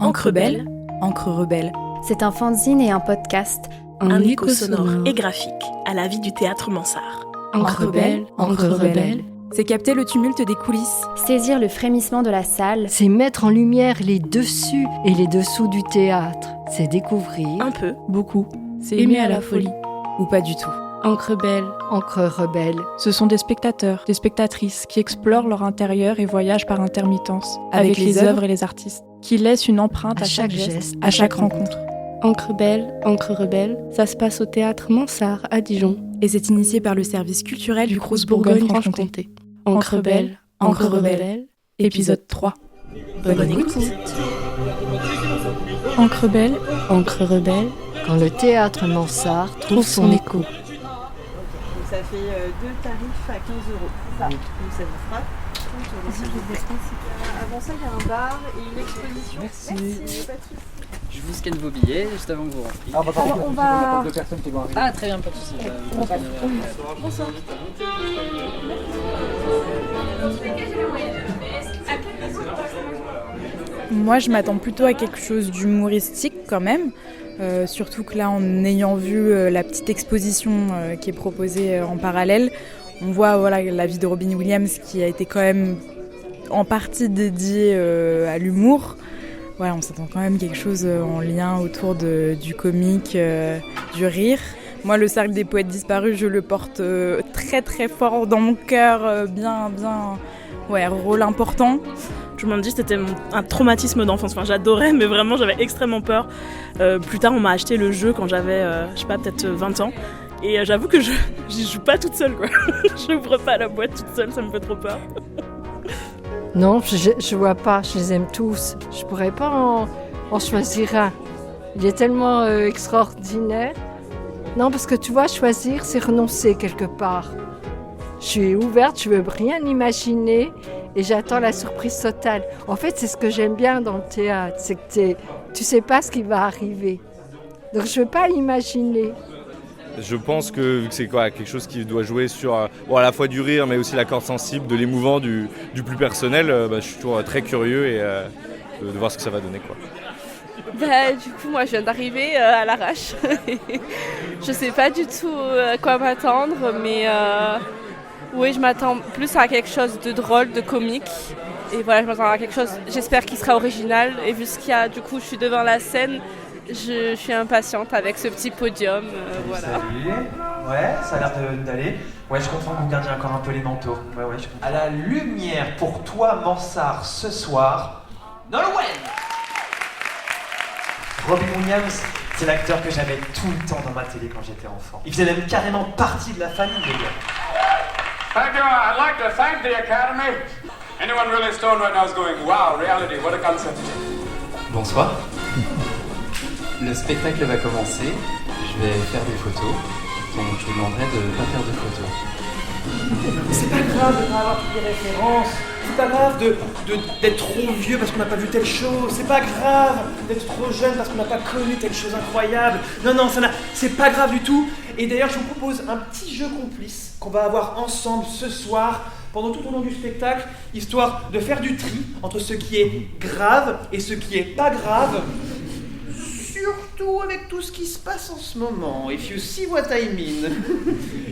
Encre belle, encre rebelle. C'est un fanzine et un podcast. Un écho sonore et graphique à la vie du théâtre Mansart. Encre belle, encre rebelle. C'est capter le tumulte des coulisses. Saisir le frémissement de la salle. C'est mettre en lumière les dessus et les dessous du théâtre. C'est découvrir. Un peu. Beaucoup. C'est aimer à la folie. Ou pas du tout. Encre belle, encre rebelle. Ce sont des spectateurs, des spectatrices qui explorent leur intérieur et voyagent par intermittence avec les œuvres et les artistes, qui laissent une empreinte à chaque geste, à chaque rencontre. Encre belle, encre rebelle, ça se passe au théâtre Mansart à Dijon. Et c'est initié par le service culturel du Crous Bourgogne-Franche-Comté. Encre belle, encre rebelle, épisode 3. Bonne écoute. Encre belle, encre rebelle, quand le théâtre Mansart trouve son écho. Ça fait 2 tarifs à 15 €. Ça, donc ça vous fera 30 €. Avant ça, il y a un bar et une exposition. Merci. Pas de soucis. Je vous scanne vos billets juste avant que vous rentriez. Alors, on va... Deux personnes qui vont arriver. Ah, très bien, pas de soucis. Bonsoir. Moi, je m'attends plutôt à quelque chose d'humoristique quand même. Surtout que là, en ayant vu la petite exposition qui est proposée en parallèle, on voit la vie de Robin Williams qui a été quand même en partie dédiée à l'humour. On s'attend quand même quelque chose en lien autour du comique, du rire. Moi, le cercle des poètes disparus, je le porte très très fort dans mon cœur, rôle important. Je me dis que c'était un traumatisme d'enfance. Enfin, j'adorais, mais vraiment, j'avais extrêmement peur. Plus tard, on m'a acheté le jeu quand j'avais, peut-être 20 ans. Et j'avoue que j'y joue pas toute seule, quoi. J'ouvre pas la boîte toute seule, ça me fait trop peur. Non, je vois pas, je les aime tous. Je pourrais pas en choisir un. Il est tellement extraordinaire. Non, parce que tu vois, choisir, c'est renoncer quelque part. Je suis ouverte, je veux rien imaginer et j'attends la surprise totale. En fait, c'est ce que j'aime bien dans le théâtre, c'est que tu sais pas ce qui va arriver. Donc je veux pas imaginer. Je pense que vu que c'est quelque chose qui doit jouer sur à la fois du rire, mais aussi la corde sensible, de l'émouvant, du plus personnel, je suis toujours très curieux et de voir ce que ça va donner, quoi. Du coup, moi, je viens d'arriver à l'arrache. Je sais pas du tout à quoi m'attendre, mais oui, je m'attends plus à quelque chose de drôle, de comique. Et voilà, je m'attends à quelque chose, j'espère qu'il sera original. Et vu ce qu'il y a, du coup, je suis devant la scène. Je suis impatiente avec ce petit podium, voilà. Salut. Ouais, ça a l'air d'aller. Ouais, je comprends que vous gardiez encore un peu les manteaux. Ouais, je comprends. À la lumière pour toi, Mansart, ce soir, Nolwenn. Robin Williams, c'est l'acteur que j'avais tout le temps dans ma télé quand j'étais enfant. Il faisait même carrément partie de la famille, les gars. Thank you. I'd like to thank the Academy. Anyone really stoned right now is going, wow, reality, what a concept. Bonsoir. Le spectacle va commencer, je vais faire des photos, donc je vous demanderai de ne pas faire de photos. C'est pas grave de pas avoir toutes les références, c'est pas grave d'être trop vieux parce qu'on n'a pas vu telle chose, c'est pas grave d'être trop jeune parce qu'on n'a pas connu telle chose incroyable. Non, c'est pas grave du tout. Et d'ailleurs, je vous propose un petit jeu complice qu'on va avoir ensemble ce soir, pendant tout au long du spectacle, histoire de faire du tri entre ce qui est grave et ce qui est pas grave. Surtout avec tout ce qui se passe en ce moment. If you see what I mean.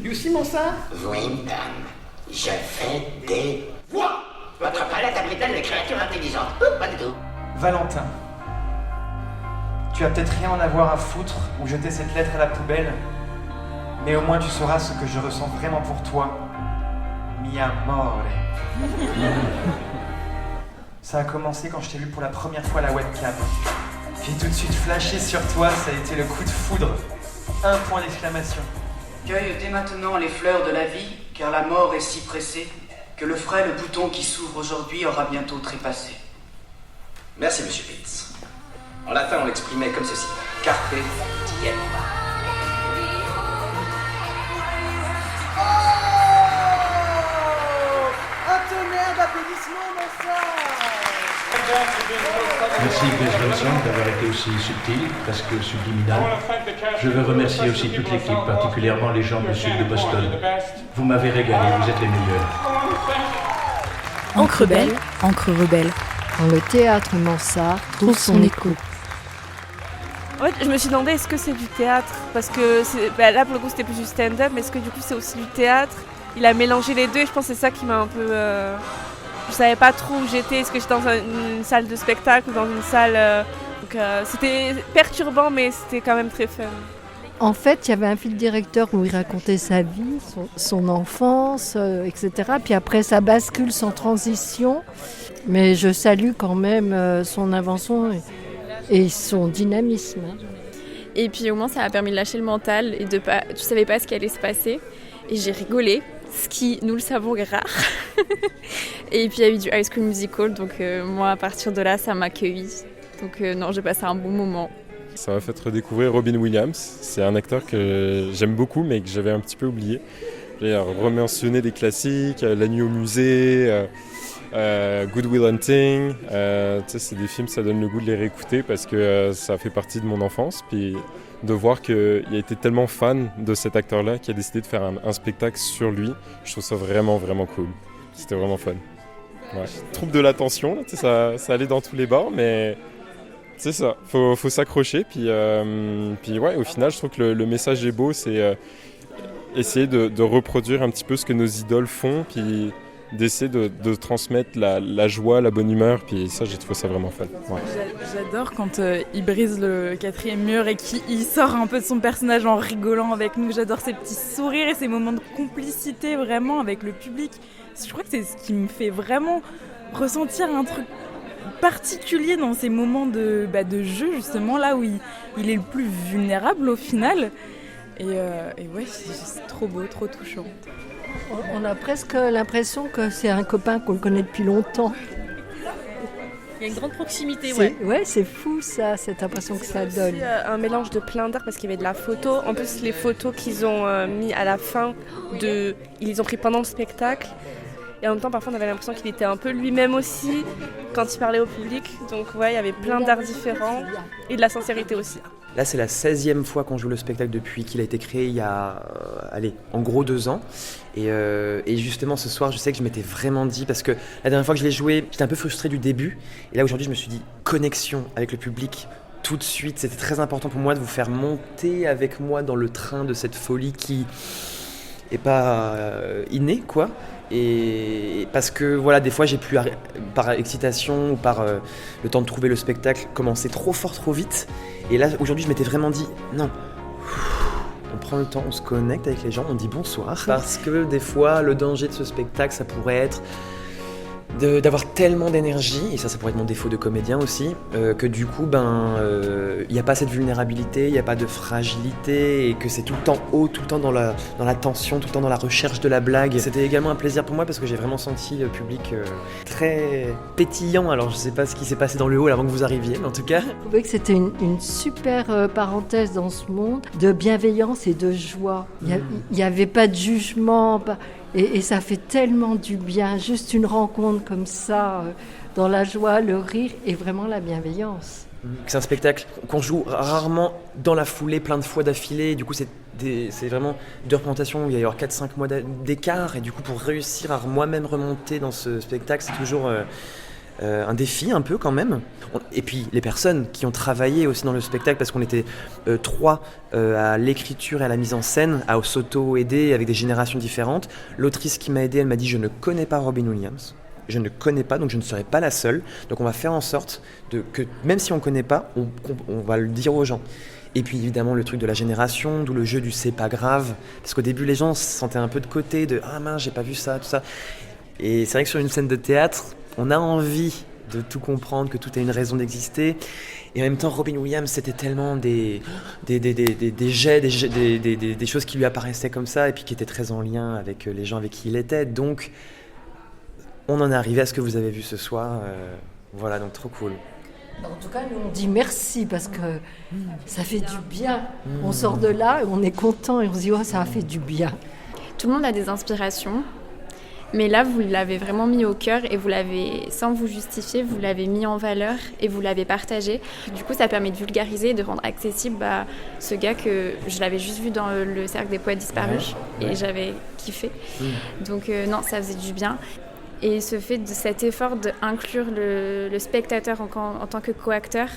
You see, Mansart? Oui, madame. Je fais des voix. Votre palette abrite-t-elle des créatures intelligentes? Pas du tout. Valentin, tu as peut-être rien en avoir à foutre ou jeter cette lettre à la poubelle, mais au moins tu sauras ce que je ressens vraiment pour toi. Mi amore. Ça a commencé quand je t'ai vu pour la première fois à la webcam. J'ai tout de suite flashé sur toi, ça a été le coup de foudre. Un point d'exclamation. Cueille dès maintenant les fleurs de la vie, car la mort est si pressée que le frêle bouton qui s'ouvre aujourd'hui aura bientôt trépassé. Merci, monsieur Pitts. En latin, on l'exprimait comme ceci. Carpe diem. Un tonnerre d'applaudissements, Mansart. Merci Grace Johnson d'avoir été aussi subtil, presque subliminal. Je veux remercier aussi toute l'équipe, particulièrement les gens du sud de Boston. Vous m'avez régalé, vous êtes les meilleurs. Encre belle, encre rebelle. quand le théâtre Mansart trouve son écho. En fait, je me suis demandé, est-ce que c'est du théâtre ? Parce que là, pour le coup, c'était plus du stand-up, mais est-ce que du coup, c'est aussi du théâtre ? Il a mélangé les deux et je pense que c'est ça qui m'a un peu... Je savais pas trop où j'étais. Est-ce que j'étais dans une salle de spectacle ou dans une salle... Donc, c'était perturbant, mais c'était quand même très fun. En fait, il y avait un fil directeur où il racontait sa vie, son enfance, etc. Puis après, ça bascule sans transition. Mais je salue quand même son invention et son dynamisme. Et puis au moins ça a permis de lâcher le mental et tu savais pas ce qui allait se passer. Et j'ai rigolé, ce qui, nous le savons, est rare. Et puis il y a eu du High School Musical, donc moi à partir de là ça m'a accueilli. Donc non, j'ai passé un bon moment. Ça m'a fait redécouvrir Robin Williams. C'est un acteur que j'aime beaucoup mais que j'avais un petit peu oublié. J'ai rementionné des classiques, La nuit au musée, Good Will Hunting. C'est des films, ça donne le goût de les réécouter parce que ça fait partie de mon enfance. Puis de voir qu'il a été tellement fan de cet acteur-là qu'il a décidé de faire un spectacle sur lui, je trouve ça vraiment, vraiment cool. C'était vraiment fun. Ouais. Trouble de l'attention, ça allait dans tous les bords, mais c'est ça, faut s'accrocher. Puis ouais, au final, je trouve que le message est beau, c'est essayer de reproduire un petit peu ce que nos idoles font, puis d'essayer de transmettre la joie, la bonne humeur, puis ça, j'ai trouvé ça vraiment fun. Ouais. J'adore quand il brise le 4e mur et qu'il sort un peu de son personnage en rigolant avec nous. J'adore ces petits sourires et ces moments de complicité vraiment avec le public. Je crois que c'est ce qui me fait vraiment ressentir un truc particulier dans ces moments de jeu, justement, là où il est le plus vulnérable au final. Et ouais, c'est trop beau, trop touchant. On a presque l'impression que c'est un copain qu'on connaît depuis longtemps. Il y a une grande proximité, ouais. Ouais, c'est fou ça, cette impression que ça donne. C'est un mélange de plein d'art parce qu'il y avait de la photo. En plus, les photos qu'ils ont mis à la fin, ils les ont pris pendant le spectacle. Et en même temps, parfois, on avait l'impression qu'il était un peu lui-même aussi quand il parlait au public. Donc ouais, il y avait plein d'arts différents et de la sincérité aussi. Là, c'est la 16e fois qu'on joue le spectacle depuis qu'il a été créé il y a, en gros 2 ans. Et justement, ce soir, je sais que je m'étais vraiment dit, parce que la dernière fois que je l'ai joué, j'étais un peu frustré du début. Et là, aujourd'hui, je me suis dit, connexion avec le public, tout de suite. C'était très important pour moi de vous faire monter avec moi dans le train de cette folie qui est pas innée, quoi. Et parce que voilà, des fois j'ai pu, par excitation ou par le temps de trouver le spectacle, commencer trop fort, trop vite. Et là, aujourd'hui, je m'étais vraiment dit, non, on prend le temps, on se connecte avec les gens, on dit bonsoir. Parce que des fois, le danger de ce spectacle, ça pourrait être d'avoir tellement d'énergie, et ça pourrait être mon défaut de comédien aussi, que du coup, il n'y a pas cette vulnérabilité, il n'y a pas de fragilité, et que c'est tout le temps haut, tout le temps dans la tension, tout le temps dans la recherche de la blague. C'était également un plaisir pour moi parce que j'ai vraiment senti le public très pétillant. Alors je ne sais pas ce qui s'est passé dans le hall avant que vous arriviez, mais en tout cas... Je trouvais que c'était une super parenthèse dans ce monde de bienveillance et de joie. Il n'y avait pas de jugement, et ça fait tellement du bien, juste une rencontre comme ça, dans la joie, le rire et vraiment la bienveillance. C'est un spectacle qu'on joue rarement dans la foulée, plein de fois d'affilée. Du coup, c'est vraiment 2 représentations où il va y avoir 4-5 mois d'écart. Et du coup, pour réussir à moi-même remonter dans ce spectacle, c'est toujours un défi un peu quand même. Et puis les personnes qui ont travaillé aussi dans le spectacle, parce qu'on était 3 à l'écriture et à la mise en scène, à s'auto-aider avec des générations différentes. L'autrice qui m'a aidé, elle m'a dit « Je ne connais pas Robin Williams. Je ne connais pas, donc je ne serai pas la seule. Donc on va faire en sorte que même si on ne connaît pas, on va le dire aux gens. » Et puis évidemment le truc de la génération, d'où le jeu du « c'est pas grave ». Parce qu'au début les gens se sentaient un peu de côté, de « Ah mince, j'ai pas vu ça, tout ça ». Et c'est vrai que sur une scène de théâtre, on a envie de tout comprendre, que tout a une raison d'exister. Et en même temps, Robin Williams, c'était tellement des jets, des choses qui lui apparaissaient comme ça, et puis qui étaient très en lien avec les gens avec qui il était. Donc, on en est arrivé à ce que vous avez vu ce soir. Voilà, donc trop cool. En tout cas, nous, on dit merci, parce que ça fait du bien. On sort de là, on est content, et on se dit « Oh, ça a fait du bien ». Tout le monde a des inspirations. Mais là, vous l'avez vraiment mis au cœur et vous l'avez, sans vous justifier, vous l'avez mis en valeur et vous l'avez partagé. Du coup, ça permet de vulgariser et de rendre accessible ce gars que je l'avais juste vu dans le Cercle des Poètes Disparus et j'avais kiffé. Donc non, ça faisait du bien. Et ce fait de cet effort d'inclure le spectateur en tant que co-acteur,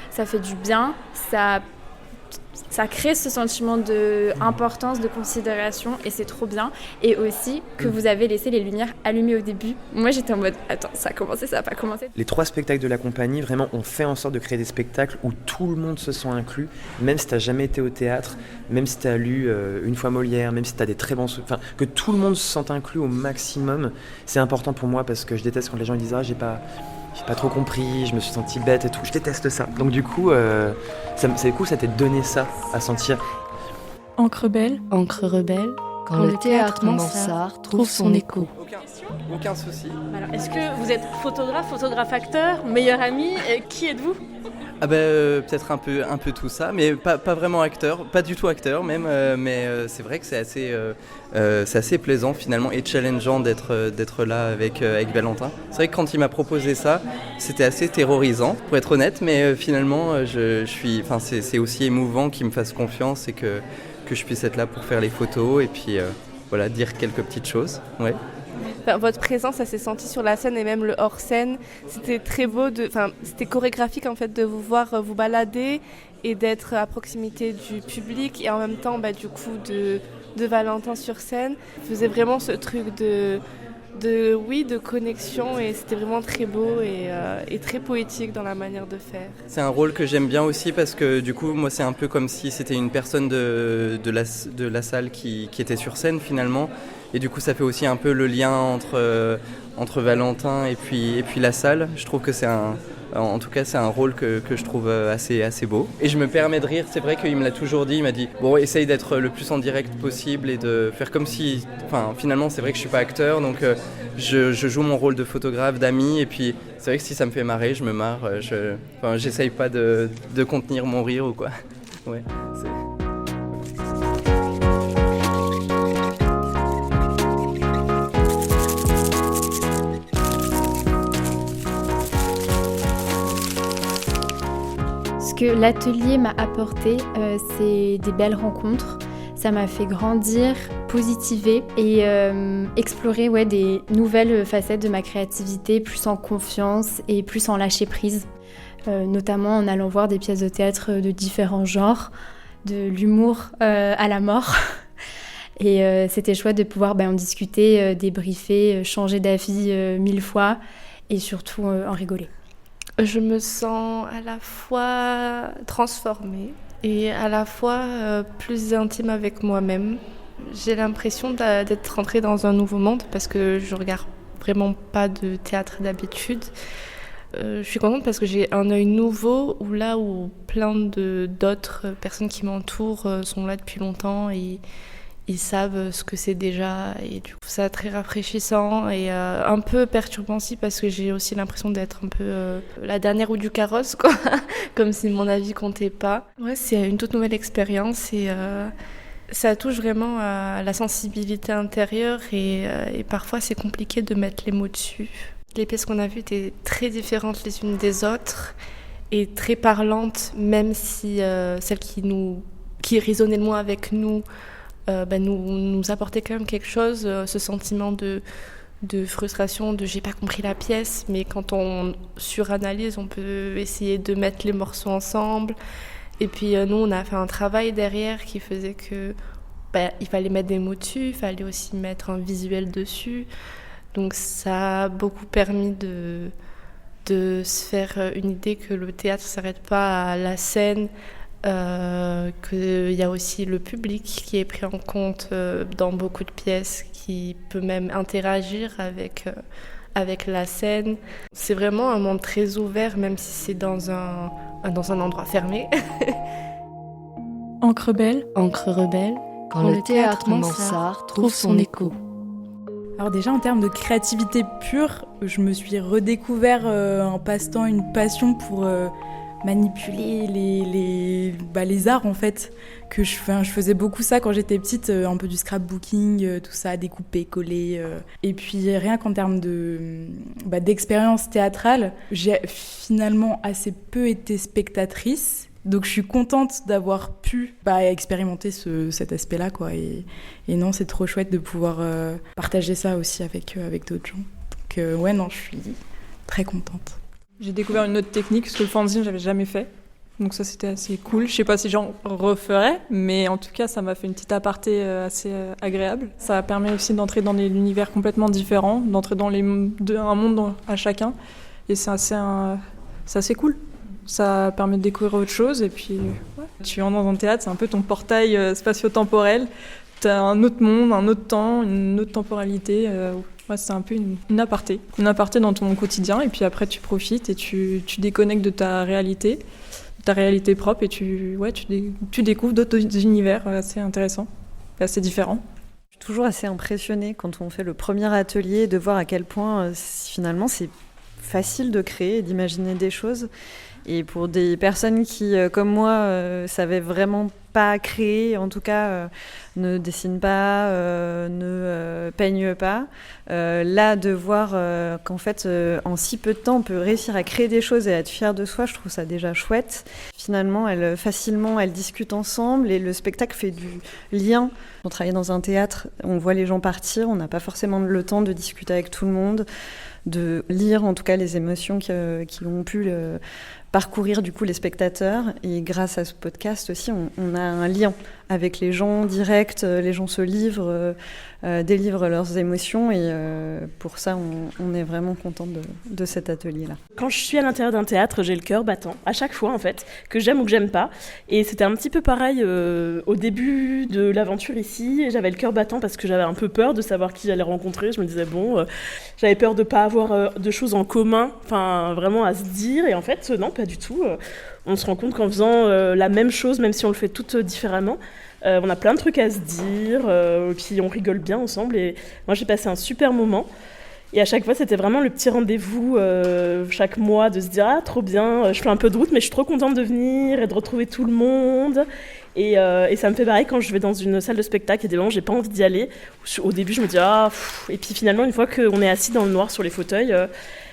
ça fait du bien, ça crée ce sentiment d'importance, de considération, et c'est trop bien. Et aussi que vous avez laissé les lumières allumées au début. Moi, j'étais en mode, attends, ça a commencé, ça n'a pas commencé. Les 3 spectacles de la compagnie, vraiment, ont fait en sorte de créer des spectacles où tout le monde se sent inclus, même si t'as jamais été au théâtre, même si t'as lu une fois Molière, même si t'as des très bons... Enfin, que tout le monde se sente inclus au maximum, c'est important pour moi parce que je déteste quand les gens ils disent « Ah, j'ai pas trop compris, je me suis senti bête et tout », je déteste ça. Donc du coup, c'est cool, ça t'a donné ça à sentir. Encre rebelle, quand le théâtre Mansart trouve son écho. Aucun souci. Alors, est-ce que vous êtes photographe-acteur, meilleur ami, qui êtes-vous ? Ah peut-être un peu tout ça, mais pas vraiment acteur, pas du tout acteur même, mais c'est vrai que c'est assez plaisant finalement et challengeant d'être là avec Valentin. C'est vrai que quand il m'a proposé ça, c'était assez terrorisant pour être honnête, mais finalement c'est aussi émouvant qu'il me fasse confiance et que je puisse être là pour faire les photos et puis voilà, dire quelques petites choses. Ouais. Enfin, votre présence, ça s'est senti sur la scène et même le hors-scène. C'était très beau, c'était chorégraphique en fait de vous voir vous balader et d'être à proximité du public et en même temps du coup de Valentin sur scène. Vous faisiez vraiment ce truc de connexion et c'était vraiment très beau et très poétique dans la manière de faire. C'est un rôle que j'aime bien aussi parce que du coup moi c'est un peu comme si c'était une personne de la salle qui était sur scène finalement et du coup ça fait aussi un peu le lien entre Valentin et puis la salle. Je trouve que c'est en tout cas c'est un rôle que je trouve assez beau et je me permets de rire. C'est vrai qu'il me l'a toujours dit, il m'a dit bon, essaye d'être le plus en direct possible et de faire comme si, finalement c'est vrai que je suis pas acteur donc je joue mon rôle de photographe, d'ami et puis c'est vrai que si ça me fait marrer, je me marre, j'essaye pas de contenir mon rire ou quoi. Ouais, Ce que l'atelier m'a apporté, c'est des belles rencontres. Ça m'a fait grandir, positiver et explorer des nouvelles facettes de ma créativité, plus en confiance et plus en lâcher prise. Notamment en allant voir des pièces de théâtre de différents genres, de l'humour à la mort. Et c'était chouette de pouvoir en discuter, débriefer, changer d'avis 1000 fois et surtout en rigoler. Je me sens à la fois transformée et à la fois plus intime avec moi-même. J'ai l'impression d'être rentrée dans un nouveau monde parce que je regarde vraiment pas de théâtre d'habitude. Je suis contente parce que j'ai un œil nouveau où plein d'autres personnes qui m'entourent sont là depuis longtemps et ils savent ce que c'est déjà et du coup ça très rafraîchissant et un peu perturbant aussi parce que j'ai aussi l'impression d'être un peu la dernière roue du carrosse quoi, comme si mon avis comptait pas. Ouais, c'est une toute nouvelle expérience et ça touche vraiment à la sensibilité intérieure et parfois c'est compliqué de mettre les mots dessus. Les pièces qu'on a vues étaient très différentes les unes des autres et très parlantes, même si celle qui résonnait le moins avec nous nous apportait quand même quelque chose, ce sentiment de frustration, de j'ai pas compris la pièce, mais quand on suranalyse, on peut essayer de mettre les morceaux ensemble. Et puis nous, on a fait un travail derrière qui faisait que il fallait mettre des mots dessus, il fallait aussi mettre un visuel dessus. Donc ça a beaucoup permis de se faire une idée que le théâtre ne s'arrête pas à la scène, qu'il y a aussi le public qui est pris en compte dans beaucoup de pièces, qui peut même interagir avec la scène. C'est vraiment un monde très ouvert, même si c'est dans un endroit fermé. Encre rebelle, quand le théâtre Mansart trouve son écho. Alors déjà en termes de créativité pure, je me suis redécouvert un passe-temps, une passion pour manipuler les arts en fait. Que je faisais beaucoup ça quand j'étais petite, un peu du scrapbooking, tout ça, découper, coller. Et puis rien qu'en termes d'expérience théâtrale, j'ai finalement assez peu été spectatrice. Donc je suis contente d'avoir pu expérimenter cet aspect-là, quoi. Et non, c'est trop chouette de pouvoir partager ça aussi avec d'autres gens. Donc ouais, non, je suis très contente. J'ai découvert une autre technique, parce que le fanzine, j'avais jamais fait. Donc ça, c'était assez cool. Je sais pas si j'en referais, mais en tout cas, ça m'a fait une petite aparté assez agréable. Ça permet aussi d'entrer dans des univers complètement différents, d'entrer dans un monde à chacun. Et c'est assez cool. Ça permet de découvrir autre chose. Et puis, ouais. Tu entres dans un théâtre, c'est un peu ton portail spatio-temporel. T'as un autre monde, un autre temps, une autre temporalité. Ouais, c'est un peu une aparté. Une aparté dans ton quotidien. Et puis après, tu profites et tu déconnectes de ta réalité propre. Et tu découvres d'autres univers assez intéressants, assez différents. Je suis toujours assez impressionnée quand on fait le premier atelier de voir à quel point finalement c'est facile de créer et d'imaginer des choses. Et pour des personnes qui, comme moi, savaient vraiment pas créer, en tout cas ne dessinent pas, ne peignent pas, là de voir qu'en fait en si peu de temps on peut réussir à créer des choses et à être fier de soi, je trouve ça déjà chouette. Finalement, facilement elles discutent ensemble et le spectacle fait du lien. On travaille dans un théâtre, on voit les gens partir, on n'a pas forcément le temps de discuter avec tout le monde, de lire en tout cas les émotions qui ont pu parcourir du coup les spectateurs. Et grâce à ce podcast aussi, on a un lien avec les gens direct, les gens se livrent, délivrent leurs émotions et pour ça on est vraiment content de cet atelier-là. Quand je suis à l'intérieur d'un théâtre, j'ai le cœur battant, à chaque fois en fait, que j'aime ou que j'aime pas. Et c'était un petit peu pareil au début de l'aventure ici, j'avais le cœur battant parce que j'avais un peu peur de savoir qui j'allais rencontrer. Je me disais j'avais peur de pas avoir de choses en commun, enfin vraiment à se dire, et en fait non, pas du tout. On se rend compte qu'en faisant la même chose, même si on le fait toutes différemment, on a plein de trucs à se dire, puis on rigole bien ensemble. Et moi, j'ai passé un super moment. Et à chaque fois, c'était vraiment le petit rendez-vous chaque mois de se dire « Ah, trop bien, je fais un peu de route, mais je suis trop contente de venir et de retrouver tout le monde. » Et ça me fait pareil quand je vais dans une salle de spectacle et des moments où j'ai pas envie d'y aller. Au début, je me dis « Ah, pff. » Et puis finalement, une fois qu'on est assis dans le noir sur les fauteuils,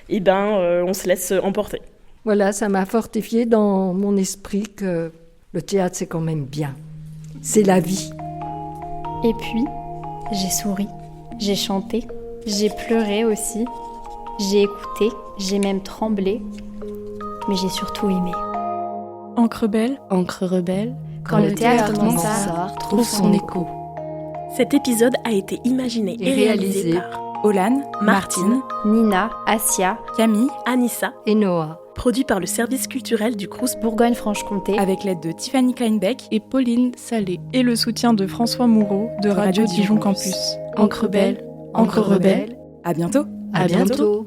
on se laisse emporter. Voilà, ça m'a fortifié dans mon esprit que le théâtre, c'est quand même bien. C'est la vie. Et puis, j'ai souri, j'ai chanté, j'ai pleuré aussi, j'ai écouté, j'ai même tremblé, mais j'ai surtout aimé. Encre rebelle, quand le théâtre Mansart trouve son écho. Cet épisode a été imaginé et réalisé par Olane, Martine, Nina, Asia, Camille, Anissa et Noah. Produit par le service culturel du Crous Bourgogne-Franche-Comté avec l'aide de Tiffany Kleinbeck et Pauline Salé et le soutien de François Moureau de Radio Dijon Campus. Encre rebelle, à bientôt. À bientôt.